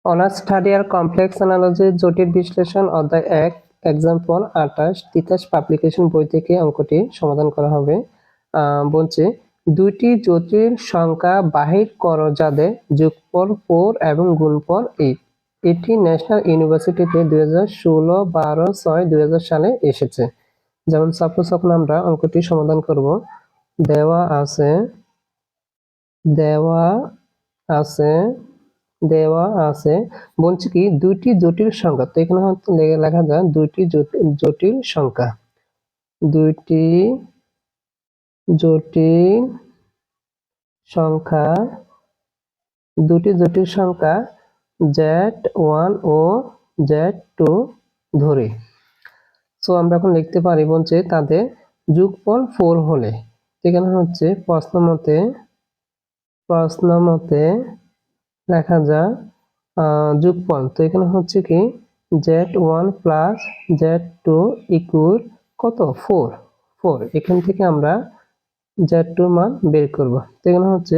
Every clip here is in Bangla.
Honours third year complex analogy জটিল বিশ্লেষণ অধ্যায় 1 এক্সাম্পল 28 তিতাস পাবলিকেশন বই থেকে অঙ্কটি সমাধান করা হবে। বলছে দুইটি জটিল সংখ্যা বাহির করো যাদের যোগফল 4 এবং গুণফল 8। এটি ন্যাশনাল ইউনিভার্সিটিতে 2016, 12, 6, 2000 সালে এসেছে। যেমন সাপোজ এখন আমরা অঙ্কটি সমাধান করব। দেওয়া আছে দেওয়া আছে দেওয়া আছে বলছে কি দুইটি জটিল সংখ্যা, তো এখানে হচ্ছে লেখা যায় দুইটি জটিল সংখ্যা, দুইটি জটিল সংখ্যা Z1 ও Z2 ধরে। সো আমরা এখন লিখতে পারি বলছে তাদের যোগফল 4 হলে, এখানে হচ্ছে প্রশ্ন মতে লেখা যায় যোগফল, তো এখানে হচ্ছে কি Z1 প্লাস Z2 ইকুয়াল কত 4। এখান থেকে আমরা Z2 মান বের করব, তো এখানে হচ্ছে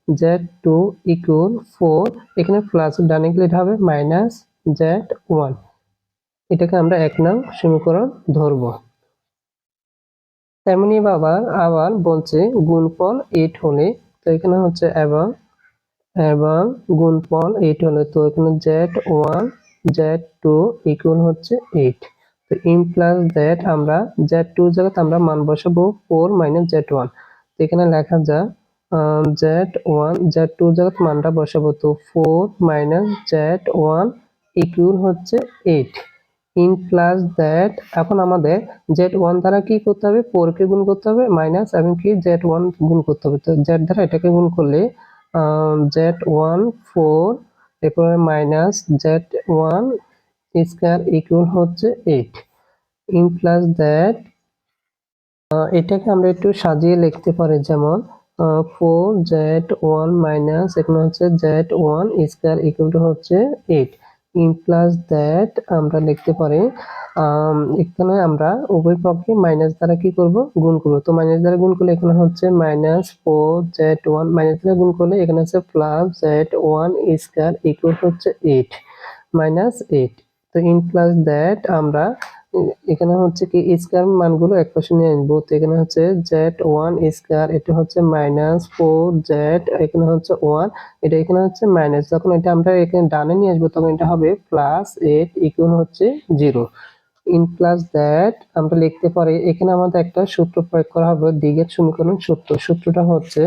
Z2 ইকুয়াল 4, এখানে প্লাস ডানে গেলে এটা হবে মাইনাস Z1, এটাকে আমরা 1 নং সমীকরণ ধরব। তেমনি আবার বলছে গুণফল 8 হলে, তো এখানে হচ্ছে এবং গুণফল 8 হলে, তো এখানে Z1 Z2 ইকুয়াল হচ্ছে 8। তো ইমপ্লাস দ্যাট আমরা Z2 জায়গাতে আমরা মান বসাবো 4 মাইনাস Z1, তো এখানে লেখা যায় Z2 জায়গাতে মানটা বসাবো, তো 4 মাইনাস Z1 ইকুয়াল হচ্ছে 8। ইমপ্লাস দ্যাট এখন আমাদের Z1 দ্বারা কি করতে হবে, 4 কে গুণ করতে হবে, মাইনাস এবং কি Z1 গুণ করতে হবে, তো Z দ্বারা এটাকে গুণ করলে Z1 4, এরপরে মাইনাস Z1 স্কয়ার ইকুয়াল হচ্ছে 8। ইমপ্লাস দ্যাট এটাকে আমরা একটু সাজিয়ে লিখতে পারি, যেমন 4Z1 মাইনাস এখানে হচ্ছে Z1 স্কয়ার ইকুয়াল টু হচ্ছে 8। ইমপ্লাস দ্যাট আমরা লিখতে পারি এখানে আমরা উভয় পক্ষে মাইনাস দ্বারা কি করব, গুণ করব, তো মাইনাস দ্বারা গুণ করলে এখানে হচ্ছে মাইনাস 4Z1 মাইনাস দ্বারা গুণ করলে এখানে হচ্ছে প্লাস Z1 স্কয়ার ইকুয়াল হচ্ছে 8 মাইনাস 8। তো ইমপ্লাস দ্যাট আমরা এখানে হচ্ছে কি স্কয়ার মানগুলো একপাশে নিয়ে আসবো, তো এখানে হচ্ছে Z1 স্কয়ার, এটা হচ্ছে মাইনাস 4Z, এখানে হচ্ছে 1, এটা এখানে হচ্ছে মাইনাস, যখন এটা আমরা এখানে ডানে নিয়ে আসবো তখন এটা হবে প্লাস 8 ইকুয়াল হচ্ছে 0। ইমপ্লাস দ্যাট আমরা লিখতে পারি এখানে আমাদের একটা সূত্র প্রয়োগ করা হবে, দ্বিঘাত সমীকরণ সূত্র। সূত্রটা হচ্ছে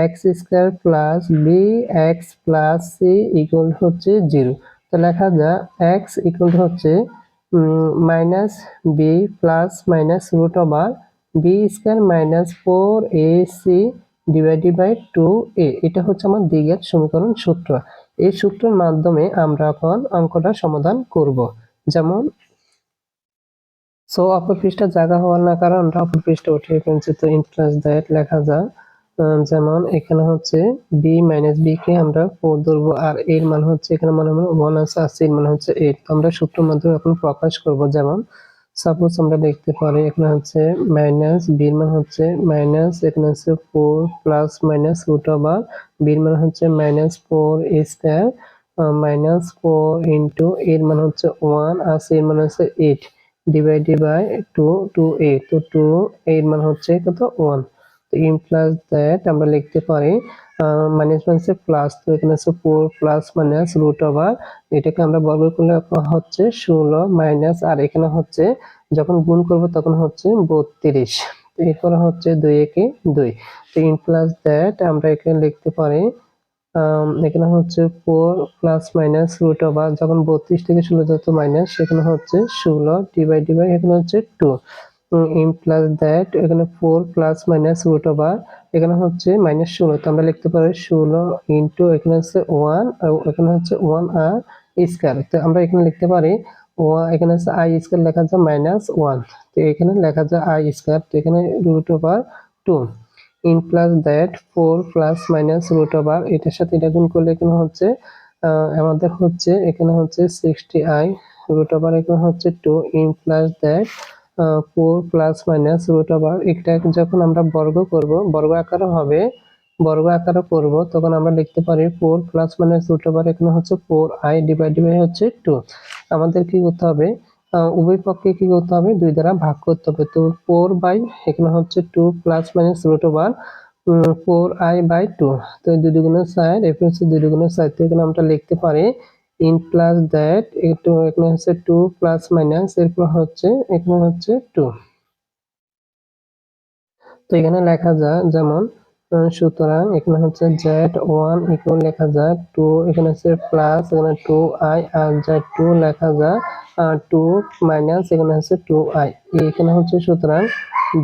ax square plus bx plus c equal হচ্ছে 0। তো লেখা যায় x ইকুয়াল হচ্ছে minus b plus minus root over b square minus 4ac divided by 2a, এটা হচ্ছে আমার দ্বিঘাত সমীকরণ সূত্র। এই সূত্রের মাধ্যমে আমরা এখন অঙ্কটা সমাধান করব। যেমন অপর পৃষ্ঠা জায়গা হওয়ার না কারণে আমরা অপর পৃষ্ঠা উঠিয়ে ফেলছি, তো ইমপ্লাস দ্যাট লেখা যায় যেমন এখানে হচ্ছে বি মাইনাস বি কে আমরা 4 ধরবো, আর এর মান হচ্ছে এখানে মানে 1 আছে, আর এর মান হচ্ছে 8। আমরা সূত্রের মাধ্যমে এখন প্রকাশ করব। যেমন সাপোজ আমরা লিখতে পারি এখানে হচ্ছে মাইনাস বির মান হচ্ছে মাইনাস এখানে হচ্ছে 4 প্লাস মাইনাস রুট ওভার বির মান হচ্ছে মাইনাস 4 স্কয়ার মাইনাস 4 ইন্টু এর মান হচ্ছে 1 আর এর মান হচ্ছে 8 ডিভাইডেড বাই 2a, তো 2 এর মান হচ্ছে কত 1। তো ইমপ্লাস দ্যাট আমরা লিখতে পারি মাইনাস মাইনাসে প্লাস, তো এখানে হচ্ছে 4 প্লাস মাইনাস রুট ওভার, এটাকে আমরা বর্গ করলে হচ্ছে 16 মাইনাস, আর এখানে হচ্ছে যখন গুণ করব তখন হচ্ছে 32, এরপর হচ্ছে 2 একে 2। তো ইমপ্লাস দ্যাট আমরা এখানে লিখতে পারি এখানে হচ্ছে 4 প্লাস মাইনাস রুট ওভার যখন 32 থেকে 16 যত মাইনাস, সেখানে হচ্ছে 16 ডিভাইডেড বাই এখানে হচ্ছে 2। ইমপ্লাস দ্যাট এখানে 4 প্লাস মাইনাস রুট ওভার এখানে হচ্ছে মাইনাস 16, তো আমরা লিখতে পারি 16 ইন্টু এখানে হচ্ছে 1 আর এখানে হচ্ছে 1 আর স্কয়ার, তো আমরা এখানে লিখতে পারি এখানে হচ্ছে আই স্কয়ার লেখা যায় মাইনাস 1, তো এখানে লেখা যায় আই স্কয়ার, তো এখানে root over 2। ইমপ্লাস that 4 plus minus root over এটার সাথে এটা গুণ করলে এখানে হচ্ছে আমাদের হচ্ছে এখানে হচ্ছে 60i রুট ওভার এখানে হচ্ছে 2। ইমপ্লাস that 4 plus minus root over এটা যখন আমরা বর্গ করব বর্গ আকারে হবে বর্গ আকারে করব তখন আমরা লিখতে পারি 4 প্লাস মাইনাস রুট ওভার এখানে হচ্ছে 4i ডিভাইডেড বাই হচ্ছে 2। আমাদের কি করতে হবে, উভয় পক্ষে কি করতে হবে, 2 দ্বারা ভাগ করতে হবে। তো 4 বাই এখানে হচ্ছে 2 plus minus root over 4i by 2। তো 2 দুগুণে 4, এখানে হচ্ছে 2 দুগুণে 4, তো এখানে আমরা লিখতে পারি ইন প্লাস দ্যাট একটু এখানে হচ্ছে 2 প্লাস মাইনাস এরপর হচ্ছে এখানে হচ্ছে 2। তো এখানে লেখা যায় যেমন সুতরাং এখানে হচ্ছে z1 ইকুয়াল লেখা যায় 2, এখানে হচ্ছে প্লাস এখানে 2i আর z2 লেখা যায় 2 মাইনাস এখানে হচ্ছে 2i। এখানে হচ্ছে সুতরাং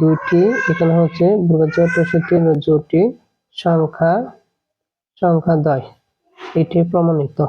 দুইটি এখানে হচ্ছে 2065 জোটি সংখ্যা দ্বয়, এটি প্রমাণিত।